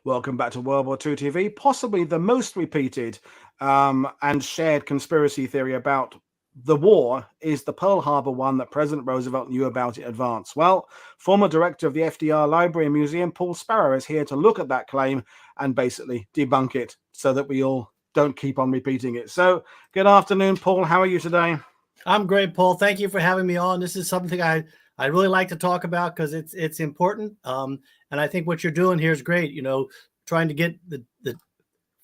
Welcome back to World War II TV, possibly the most repeated and shared conspiracy theory about the war is the Pearl Harbor one that President Roosevelt knew about in advance. Well, former director of the FDR Library and Museum, Paul Sparrow, is here to look at that claim and basically debunk it so that we all don't keep on repeating it. So, good afternoon, Paul. How are you today? I'm great, Paul. Thank you for having me on. This is something I really like to talk about because it's important. And I think what you're doing here is great, you know, trying to get the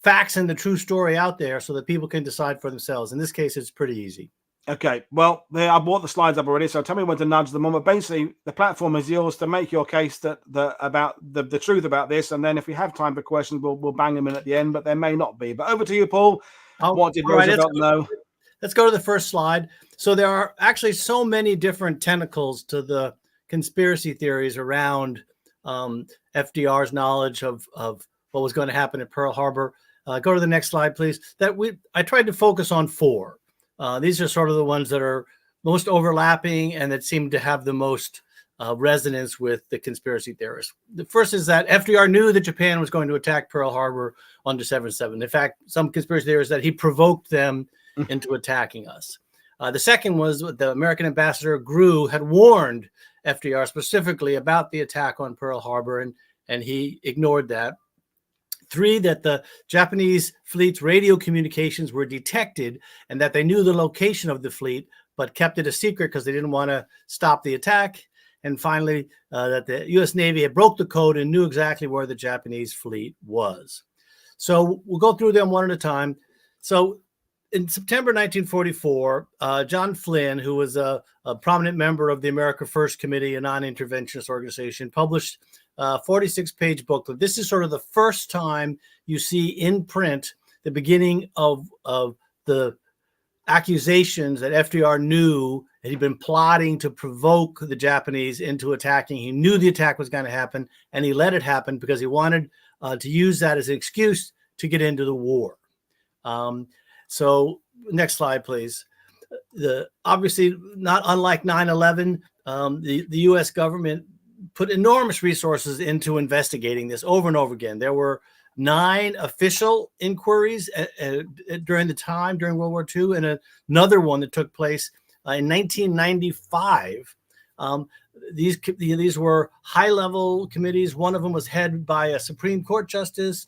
facts and the true story out there so that people can decide for themselves. In this case, it's pretty easy. Okay, well, I brought the slides up already, so tell me when to nudge them on. But basically, the platform is yours to make your case about the truth about this, and then if we have time for questions, we'll bang them in at the end. But there may not be. But over to you, Paul. What did Roosevelt know? Let's go to the first slide. So there are actually so many different tentacles to the conspiracy theories around FDR's knowledge of what was going to happen at Pearl Harbor. Go to the next slide, please. I tried to focus on four. These are sort of the ones that are most overlapping and that seem to have the most resonance with the conspiracy theorists. The first is that FDR knew that Japan was going to attack Pearl Harbor on December 7th. In fact, some conspiracy theorists that he provoked them into attacking us. The second was the American ambassador Grew had warned FDR specifically about the attack on Pearl Harbor, and he ignored that. Three, that the Japanese fleet's radio communications were detected and that they knew the location of the fleet, but kept it a secret because they didn't want to stop the attack. And finally, that the U.S. Navy had broke the code and knew exactly where the Japanese fleet was. So we'll go through them one at a time. So in September 1944, John Flynn, who was a prominent member of the America First Committee, a non-interventionist organization, published a 46-page booklet. This is sort of the first time you see in print the beginning of the accusations that FDR knew that he'd been plotting to provoke the Japanese into attacking. He knew the attack was going to happen, and he let it happen because he wanted to use that as an excuse to get into the war. So next slide, please. Obviously, not unlike 9/11, the U.S. government put enormous resources into investigating this over and over again. There were 9 official inquiries during World War II, and another one that took place in 1995. These were high-level committees. One of them was headed by a Supreme Court justice.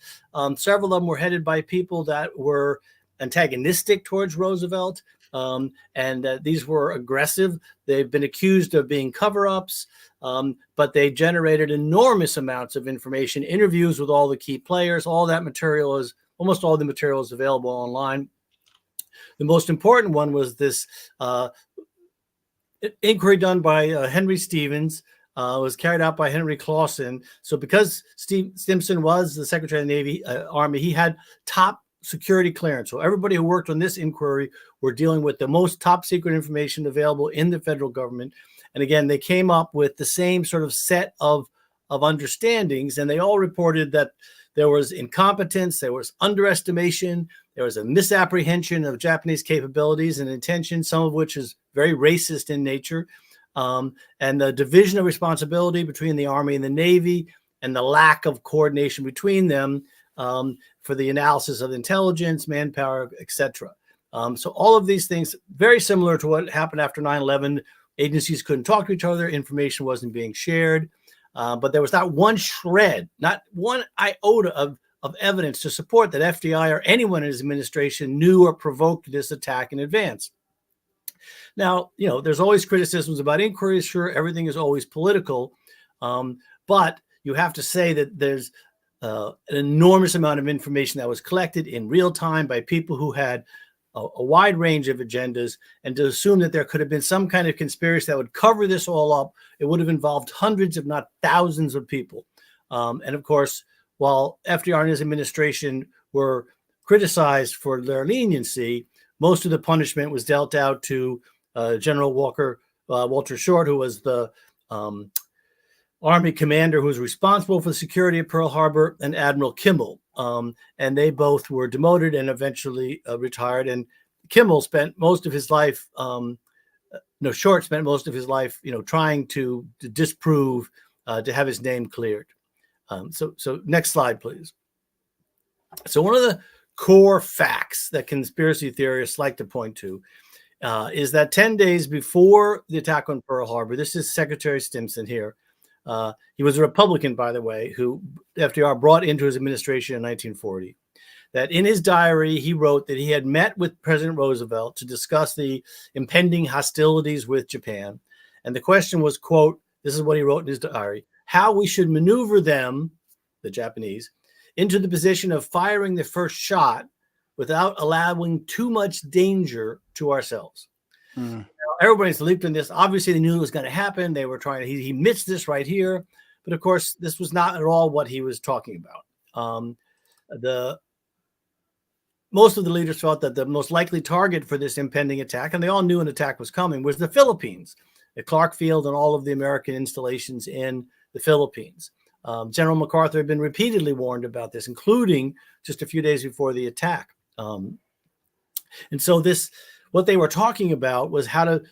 Several of them were headed by people that were antagonistic towards Roosevelt, and these were aggressive. They've been accused of being cover-ups, but they generated enormous amounts of information, interviews with all the key players. Almost all the material is available online. The most important one was this inquiry done by Henry Stevens. Was carried out by Henry Clausen. So because Stimson was the Secretary of the Navy, Army, he had top security clearance. So everybody who worked on this inquiry were dealing with the most top secret information available in the federal government. And again, they came up with the same sort of set of understandings, and they all reported that there was incompetence, there was underestimation, there was a misapprehension of Japanese capabilities and intentions, some of which is very racist in nature, and the division of responsibility between the Army and the Navy, and the lack of coordination between them for the analysis of intelligence, manpower, etc. So all of these things, very similar to what happened after 9/11. Agencies couldn't talk to each other. Information wasn't being shared. But there was not one shred, not one iota of evidence to support that FDR or anyone in his administration knew or provoked this attack in advance. Now, you know, there's always criticisms about inquiries. Sure, everything is always political. But you have to say that there's an enormous amount of information that was collected in real time by people who had a wide range of agendas, and to assume that there could have been some kind of conspiracy that would cover this all up, it would have involved hundreds, if not thousands of people. And of course, while FDR and his administration were criticized for their leniency, most of the punishment was dealt out to General Walter Short, who was the Army commander who was responsible for the security of Pearl Harbor, and Admiral Kimmel. And they both were demoted and eventually retired. And Kimmel spent most of his life Short spent most of his life, trying to disprove, to have his name cleared. So next slide, please. So one of the core facts that conspiracy theorists like to point to is that 10 days before the attack on Pearl Harbor, this is Secretary Stimson here. He was a Republican, by the way, who FDR brought into his administration in 1940. That in his diary, he wrote that he had met with President Roosevelt to discuss the impending hostilities with Japan. And the question was, quote, this is what he wrote in his diary, how we should maneuver them, the Japanese, into the position of firing the first shot without allowing too much danger to ourselves. Now, everybody's leaped in this. Obviously, they knew it was going to happen. They were trying to, he admits this right here. But of course, this was not at all what he was talking about. Most of the leaders felt that the most likely target for this impending attack, and they all knew an attack was coming, was the Philippines, at Clark Field and all of the American installations in the Philippines. General MacArthur had been repeatedly warned about this, including just a few days before the attack. And so what they were talking about was how to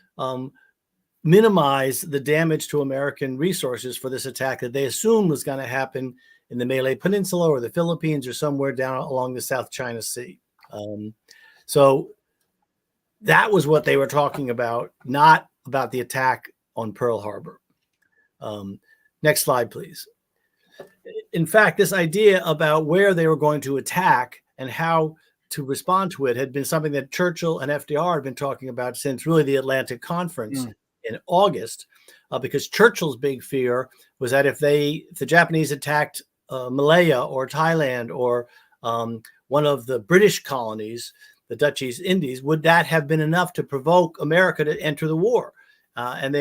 minimize the damage to American resources for this attack that they assumed was going to happen in the Malay Peninsula or the Philippines or somewhere down along the South China Sea. So that was what they were talking about, not about the attack on Pearl Harbor. Next slide, please. In fact, this idea about where they were going to attack and how to respond to it had been something that Churchill and FDR had been talking about since really the Atlantic Conference in August, because Churchill's big fear was that if the Japanese attacked Malaya or Thailand or one of the British colonies, the Dutch East Indies, would that have been enough to provoke America to enter the war? And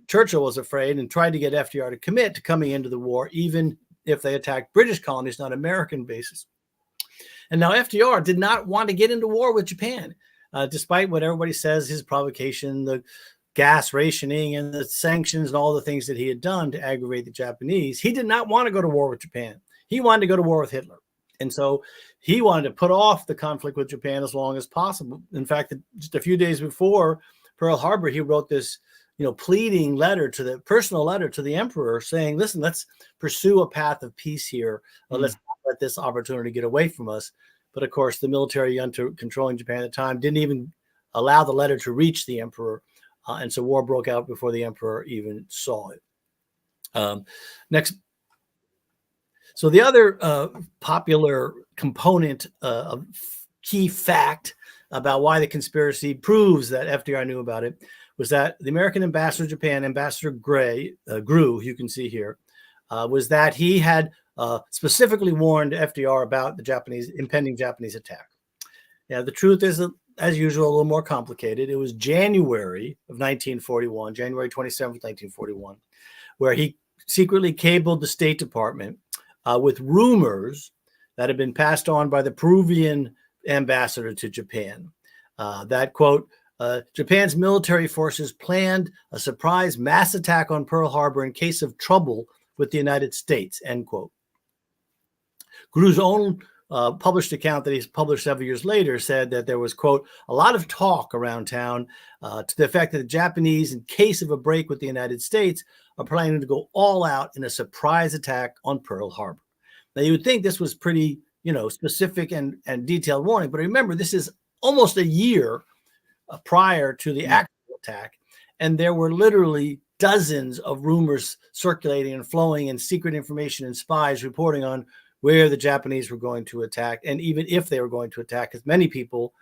Churchill was afraid and tried to get FDR to commit to coming into the war, even if they attacked British colonies, not American bases. And now FDR did not want to get into war with Japan, despite what everybody says, his provocation, the gas rationing and the sanctions and all the things that he had done to aggravate the Japanese. He did not want to go to war with Japan. He wanted to go to war with Hitler. And so he wanted to put off the conflict with Japan as long as possible. In fact, just a few days before Pearl Harbor, he wrote this, pleading personal letter to the emperor saying, listen, let's pursue a path of peace here. Let's not let this opportunity get away from us. But of course, the military junta controlling Japan at the time didn't even allow the letter to reach the emperor. And so war broke out before the emperor even saw it. Next. So the other popular component of key fact about why the conspiracy proves that FDR knew about it was that the American ambassador to Japan, Ambassador Grew, you can see here, was that he had specifically warned FDR about the impending Japanese attack. Now, the truth is, as usual, a little more complicated. It was January of 1941, January 27th, 1941, where he secretly cabled the State Department with rumors that had been passed on by the Peruvian ambassador to Japan. That, quote, Japan's military forces planned a surprise mass attack on Pearl Harbor in case of trouble with the United States, end quote. Grew's own published account that he's published several years later said that there was, quote, a lot of talk around town to the effect that the Japanese, in case of a break with the United States, are planning to go all out in a surprise attack on Pearl Harbor. Now, you would think this was pretty, specific and detailed warning, but remember, this is almost a year prior to the actual attack, and there were literally dozens of rumors circulating and flowing and secret information and spies reporting on where the Japanese were going to attack. And even if they were going to attack, as many people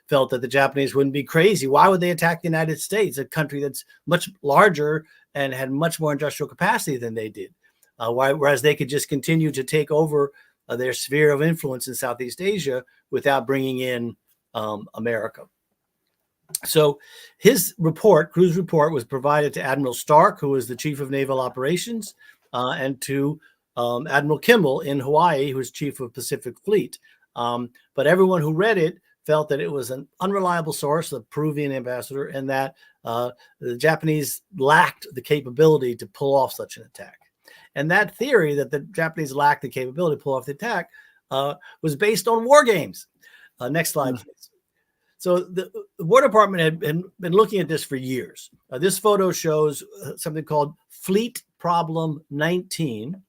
felt that the Japanese wouldn't be crazy. Why would they attack the United States, a country that's much larger and had much more industrial capacity than they did? Whereas they could just continue to take over their sphere of influence in Southeast Asia without bringing in America. So his report, Grew's report, was provided to Admiral Stark, who was the chief of naval operations, and to Admiral Kimball in Hawaii, who was chief of Pacific Fleet. But everyone who read it felt that it was an unreliable source, the Peruvian ambassador, and that the Japanese lacked the capability to pull off such an attack. And that theory that the Japanese lacked the capability to pull off the attack was based on war games. Next slide, please. So the War Department had been looking at this for years. This photo shows something called Fleet Problem 19,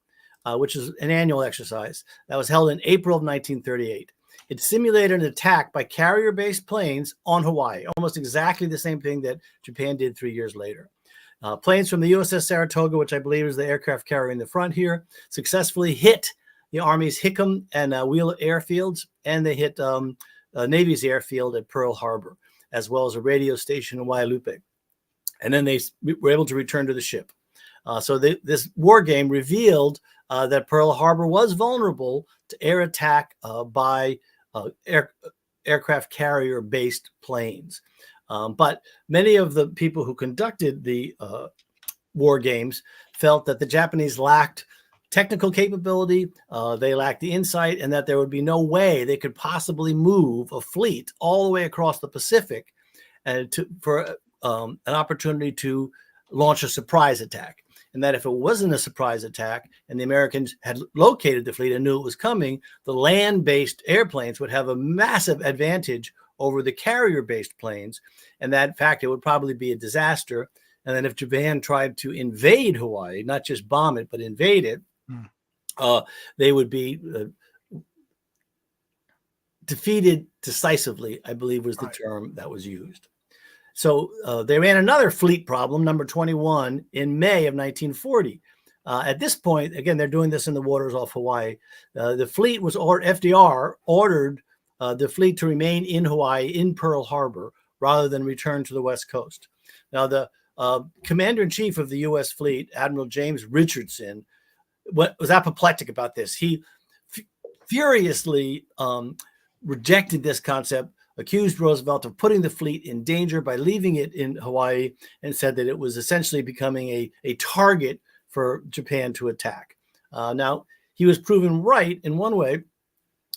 which is an annual exercise that was held in April of 1938. It simulated an attack by carrier-based planes on Hawaii, almost exactly the same thing that Japan did 3 years later. Planes from the USS Saratoga, which I believe is the aircraft carrier in the front here, successfully hit the Army's Hickam and Wheeler airfields, and they hit Navy's airfield at Pearl Harbor, as well as a radio station in Wailupe. And then they were able to return to the ship. So this war game revealed that Pearl Harbor was vulnerable to air attack by aircraft carrier-based planes. But many of the people who conducted the war games felt that the Japanese lacked technical capability, they lacked the insight, and that there would be no way they could possibly move a fleet all the way across the Pacific for an opportunity to launch a surprise attack. And that if it wasn't a surprise attack and the Americans had located the fleet and knew it was coming, the land-based airplanes would have a massive advantage over the carrier-based planes. And that, in fact, it would probably be a disaster. And then if Japan tried to invade Hawaii, not just bomb it, but invade it, they would be defeated decisively, I believe was the term that was used. So they ran another fleet problem, number 21, in May of 1940. At this point, again, they're doing this in the waters off Hawaii. The fleet was, FDR ordered the fleet to remain in Hawaii, in Pearl Harbor, rather than return to the West Coast. Now, the commander-in-chief of the U.S. fleet, Admiral James Richardson, was apoplectic about this. He furiously rejected this concept, accused Roosevelt of putting the fleet in danger by leaving it in Hawaii, and said that it was essentially becoming a target for Japan to attack. Now, he was proven right in one way,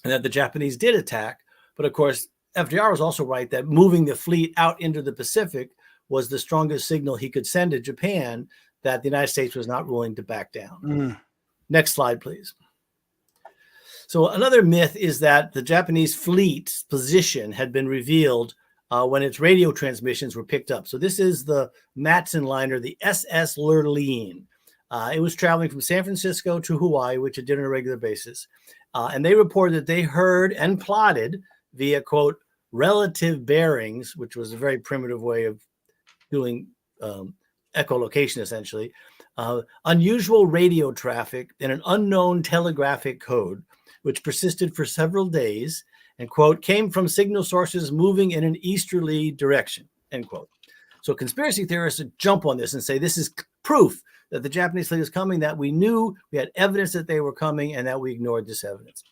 and that the Japanese did attack. But of course, FDR was also right that moving the fleet out into the Pacific was the strongest signal he could send to Japan that the United States was not willing to back down. Next slide, please. So another myth is that the Japanese fleet's position had been revealed when its radio transmissions were picked up. So this is the Matson liner, the SS Lurleen. It was traveling from San Francisco to Hawaii, which it did on a regular basis. And they reported that they heard and plotted via, quote, relative bearings, which was a very primitive way of doing echolocation, essentially, unusual radio traffic in an unknown telegraphic code, which persisted for several days and, quote, came from signal sources moving in an easterly direction, end quote. So conspiracy theorists jump on this and say this is proof that the Japanese fleet is coming, that we knew, we had evidence that they were coming, and that we ignored this evidence.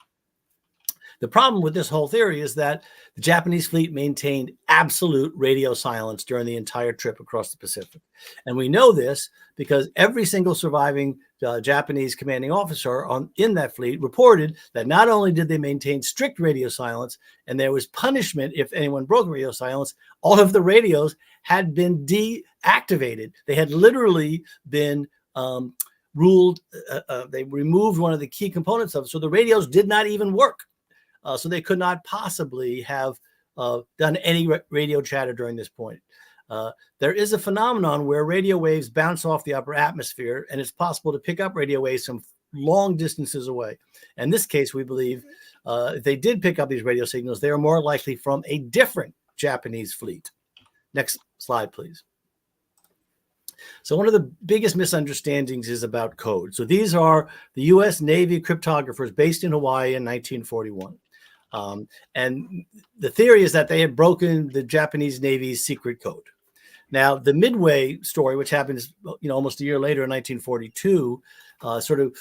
The problem with this whole theory is that the Japanese fleet maintained absolute radio silence during the entire trip across the Pacific. And we know this because every single surviving Japanese commanding officer in that fleet reported that not only did they maintain strict radio silence, and there was punishment if anyone broke radio silence, all of the radios had been deactivated. They had literally been ruled, they removed one of the key components of it. So the radios did not even work. So they could not possibly have done any radio chatter during this point. There is a phenomenon where radio waves bounce off the upper atmosphere, and it's possible to pick up radio waves from long distances away. In this case, we believe if they did pick up these radio signals, they are more likely from a different Japanese fleet. Next slide, please. So one of the biggest misunderstandings is about code. So these are the U.S. Navy cryptographers based in Hawaii in 1941. And the theory is that they had broken the Japanese Navy's secret code. Now, the Midway story, which happens, almost a year later in 1942, sort of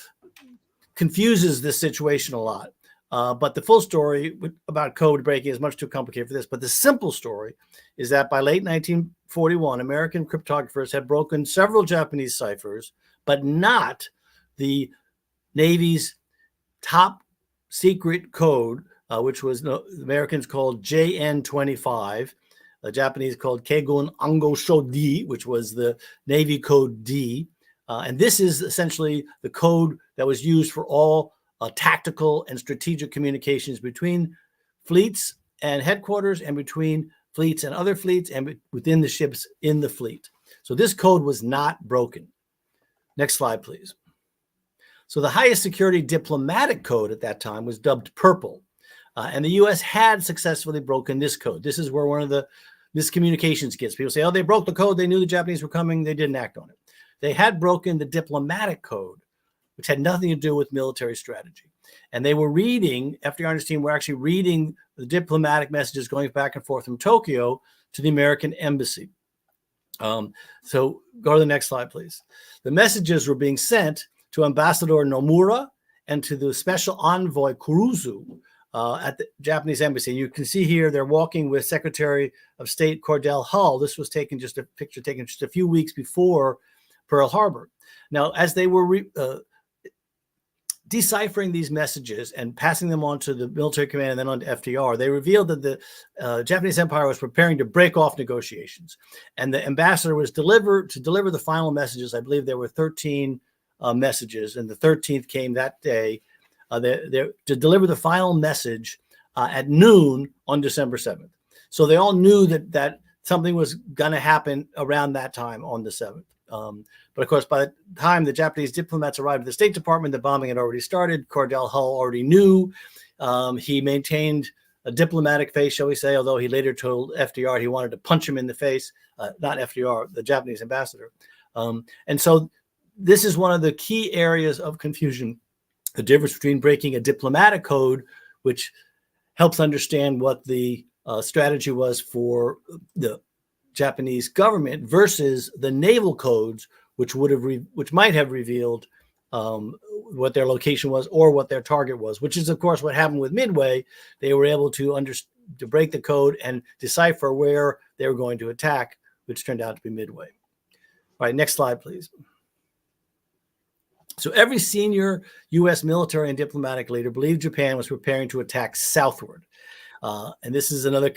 confuses this situation a lot. But the full story about code breaking is much too complicated for this. But the simple story is that by late 1941, American cryptographers had broken several Japanese ciphers, but not the Navy's top secret code, which was the Americans called JN25, the Japanese called Keigun Ango Shodi, which was the Navy code D. And this is essentially the code that was used for all tactical and strategic communications between fleets and headquarters and between fleets and other fleets and within the ships in the fleet. So this code was not broken. Next slide, please. So the highest security diplomatic code at that time was dubbed Purple. And the U.S. had successfully broken this code. This is where one of the miscommunications gets. People say, oh, they broke the code. They knew the Japanese were coming. They didn't act on it. They had broken the diplomatic code, which had nothing to do with military strategy. And they were reading, FDR and his team were actually reading the diplomatic messages going back and forth from Tokyo to the American embassy. So go to the next slide, please. The messages were being sent to Ambassador Nomura and to the special envoy Kuruzu at the Japanese embassy. And you can see here they're walking with Secretary of State Cordell Hull. This was taken just a picture taken just a few weeks before Pearl Harbor. Now, as they were deciphering these messages and passing them on to the military command and then on to FDR, they revealed that the Japanese Empire was preparing to break off negotiations. And the ambassador was to deliver the final messages. I believe there were 13 messages, and the 13th came that day to deliver the final message at noon on December 7th. So they all knew that something was going to happen around that time on the 7th. But of course, by the time the Japanese diplomats arrived at the State Department, the bombing had already started. Cordell Hull already knew. He maintained a diplomatic face, shall we say, although he later told FDR he wanted to punch him in the face, not FDR, the Japanese ambassador. And so this is one of the key areas of confusion, the difference between breaking a diplomatic code, which helps understand what the strategy was for the Japanese government, versus the naval codes, which might have revealed what their location was or what their target was, which is, of course, what happened with Midway. They were able to break the code and decipher where they were going to attack, which turned out to be Midway. All right, next slide, please. So every senior U.S. military and diplomatic leader believed Japan was preparing to attack southward. And this is another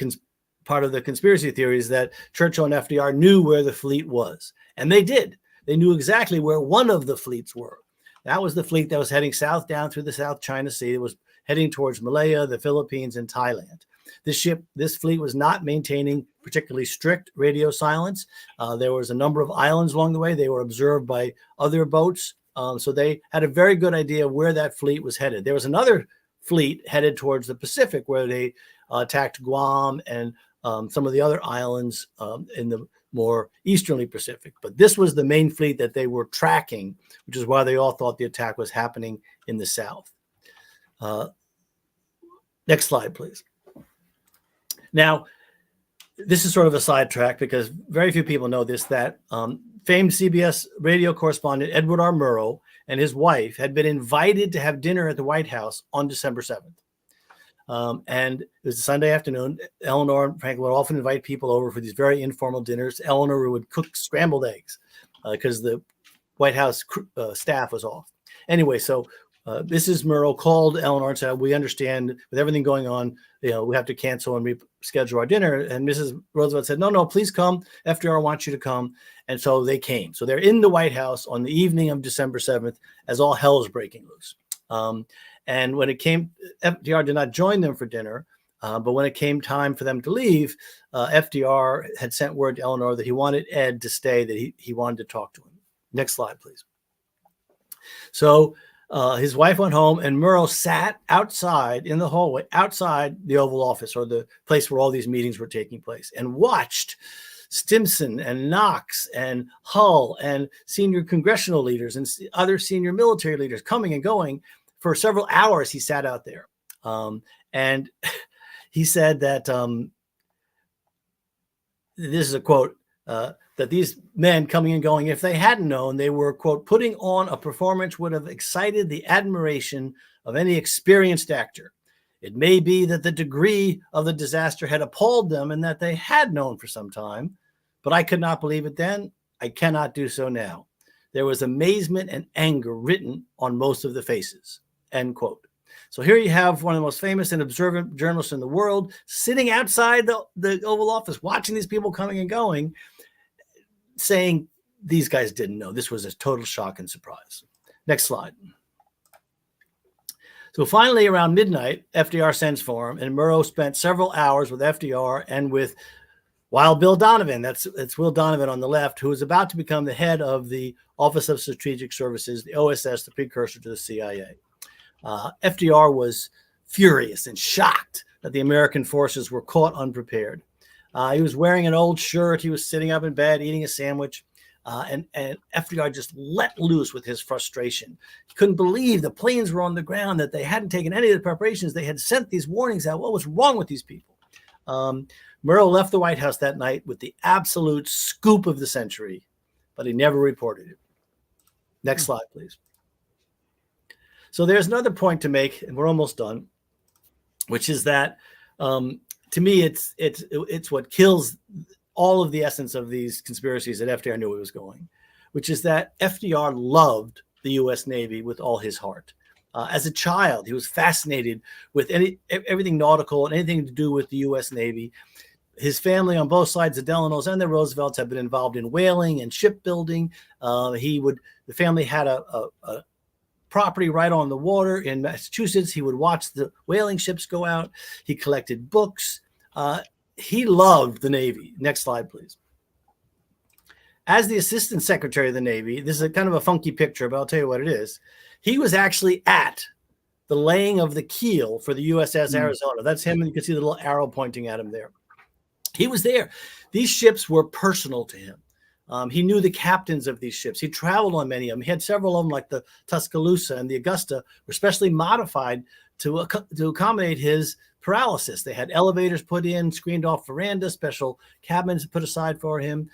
part of the conspiracy theories, that Churchill and FDR knew where the fleet was. And they did. They knew exactly where one of the fleets were. That was the fleet that was heading south down through the South China Sea. It was heading towards Malaya, the Philippines, and Thailand. This fleet was not maintaining particularly strict radio silence. There was a number of islands along the way. They were observed by other boats. So they had a very good idea where that fleet was headed. There was another fleet headed towards the Pacific, where they attacked Guam and some of the other islands in the more easterly Pacific. But this was the main fleet that they were tracking, which is why they all thought the attack was happening in the south. Next slide, please. Now, this is sort of a sidetrack because very few people know this, that famed CBS radio correspondent Edward R. Murrow and his wife had been invited to have dinner at the White House on December 7th. And it was a Sunday afternoon. Eleanor and Franklin would often invite people over for these very informal dinners. Eleanor would cook scrambled eggs because the White House staff was off. Anyway, so Mrs. Murrow called Eleanor and said, we understand with everything going on, we have to cancel and reschedule our dinner. And Mrs. Roosevelt said, no, please come. FDR wants you to come. And so they came. So they're in the White House on the evening of December 7th as all hell is breaking loose. And when it came, FDR did not join them for dinner. But when it came time for them to leave, FDR had sent word to Eleanor that he wanted Ed to stay, that he wanted to talk to him. Next slide, please. So his wife went home, and Murrow sat outside in the hallway, outside the Oval Office, or the place where all these meetings were taking place, and watched Stimson and Knox and Hull and senior congressional leaders and other senior military leaders coming and going. For several hours, he sat out there. And he said that, this is a quote, that these men coming and going, if they hadn't known, they were, quote, putting on a performance would have excited the admiration of any experienced actor. It may be that the degree of the disaster had appalled them and that they had known for some time, but I could not believe it then. I cannot do so now. There was amazement and anger written on most of the faces, end quote. So here you have one of the most famous and observant journalists in the world sitting outside the Oval Office, watching these people coming and going, saying these guys didn't know. This was a total shock and surprise. Next slide. So finally, around midnight, FDR sends for him, and Murrow spent several hours with FDR and with While Bill Donovan, it's Will Donovan on the left, who is about to become the head of the Office of Strategic Services, the OSS, the precursor to the CIA. FDR was furious and shocked that the American forces were caught unprepared. He was wearing an old shirt. He was sitting up in bed, eating a sandwich. And FDR just let loose with his frustration. He couldn't believe the planes were on the ground, that they hadn't taken any of the preparations. They had sent these warnings out. What was wrong with these people? Murrow left the White House that night with the absolute scoop of the century, but he never reported it. Next slide, please. So there's another point to make, and we're almost done, which is that to me, it's what kills all of the essence of these conspiracies that FDR knew he was going, which is that FDR loved the U.S. Navy with all his heart. As a child, he was fascinated with everything nautical and anything to do with the U.S. Navy. His family on both sides, the Delanos and the Roosevelts, have been involved in whaling and shipbuilding. The family had a property right on the water in Massachusetts. He would watch the whaling ships go out. He collected books. He loved the Navy. Next slide, please. As the Assistant Secretary of the Navy, this is a kind of a funky picture, but I'll tell you what it is. He was actually at the laying of the keel for the USS Arizona. That's him, and you can see the little arrow pointing at him there. He was there. These ships were personal to him. He knew the captains of these ships. He traveled on many of them. He had several of them, like the Tuscaloosa and the Augusta, were specially modified to accommodate his paralysis. They had elevators put in, screened off verandas, special cabins put aside for him.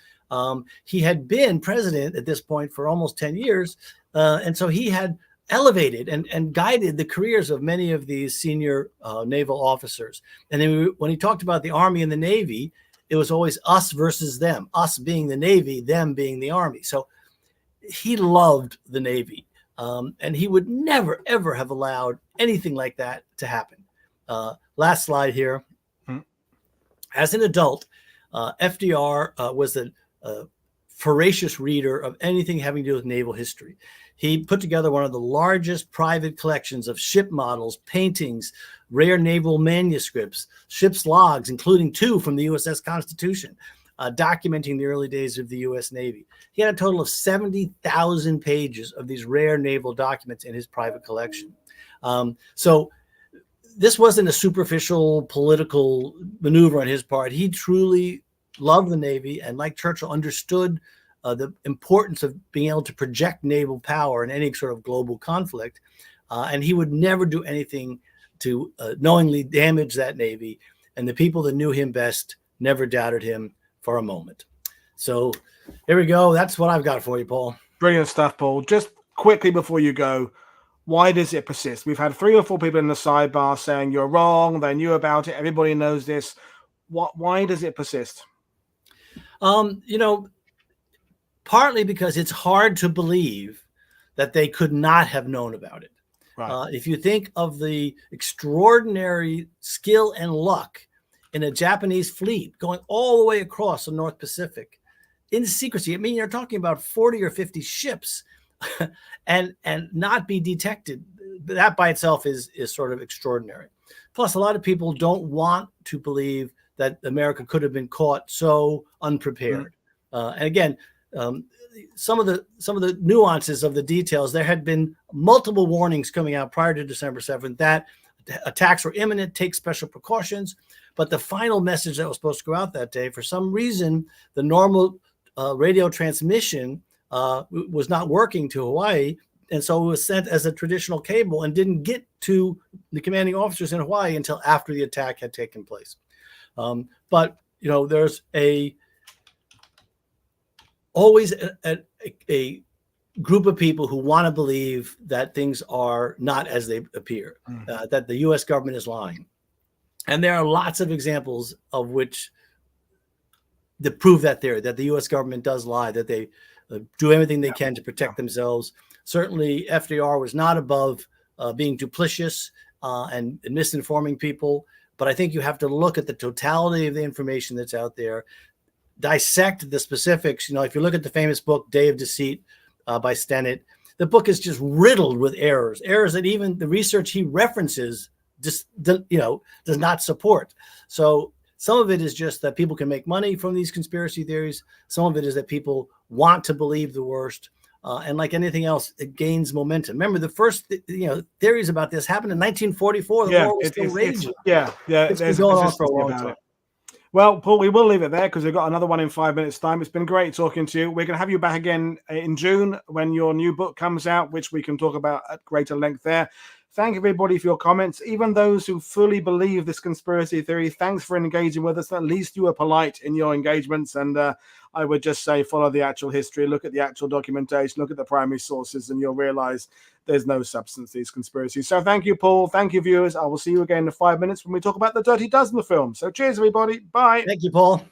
He had been president at this point for almost 10 years. And so he had elevated and guided the careers of many of these senior naval officers. And then when he talked about the Army and the Navy, it was always us versus them, us being the Navy, them being the Army. So he loved the Navy. And he would never, ever have allowed anything like that to happen. Last slide here. As an adult, FDR was a voracious reader of anything having to do with naval history. He put together one of the largest private collections of ship models, paintings, rare naval manuscripts, ship's logs, including 2 from the USS Constitution, documenting the early days of the U.S. Navy. He had a total of 70,000 pages of these rare naval documents in his private collection. So this wasn't a superficial political maneuver on his part. He truly loved the Navy, and like Churchill, understood the importance of being able to project naval power in any sort of global conflict. And he would never do anything to knowingly damage that Navy. And the people that knew him best never doubted him for a moment. So here we go. That's what I've got for you, Paul. Brilliant stuff, Paul. Just quickly before you go, why does it persist? We've had 3 or 4 people in the sidebar saying you're wrong. They knew about it. Everybody knows this. Why does it persist? Partly because it's hard to believe that they could not have known about it. Right. If you think of the extraordinary skill and luck in a Japanese fleet going all the way across the North Pacific in secrecy, I mean, you're talking about 40 or 50 ships and not be detected. That by itself is sort of extraordinary. Plus, a lot of people don't want to believe that America could have been caught so unprepared. And again, some of the nuances of the details, there had been multiple warnings coming out prior to December 7th that attacks were imminent, take special precautions. But the final message that was supposed to go out that day, for some reason, the normal radio transmission was not working to Hawaii. And so it was sent as a traditional cable and didn't get to the commanding officers in Hawaii until after the attack had taken place. But, there's always a group of people who want to believe that things are not as they appear, that the U.S. government is lying. And there are lots of examples of which that prove that theory, that the U.S. government does lie, that they do everything they can to protect themselves. Certainly, FDR was not above being duplicitous and misinforming people. But I think you have to look at the totality of the information that's out there, dissect the specifics. If you look at the famous book, Day of Deceit by Stennett, the book is just riddled with errors that even the research he references just, does not support. So Some of it is just that people can make money from these conspiracy theories. Some of it is that people want to believe the worst. And like anything else, it gains momentum. Remember, the first theories about this happened in 1944. The war was still raging. It's been going on for a long time. Well, Paul, we will leave it there because we've got another one in 5 minutes' time. It's been great talking to you. We're going to have you back again in June when your new book comes out, which we can talk about at greater length there. Thank everybody for your comments. Even those who fully believe this conspiracy theory, thanks for engaging with us. At least you were polite in your engagements. And I would just say follow the actual history, look at the actual documentation, look at the primary sources, and you'll realize there's no substance to these conspiracies. So thank you, Paul. Thank you, viewers. I will see you again in 5 minutes when we talk about the Dirty Dozen film. So cheers, everybody. Bye. Thank you, Paul.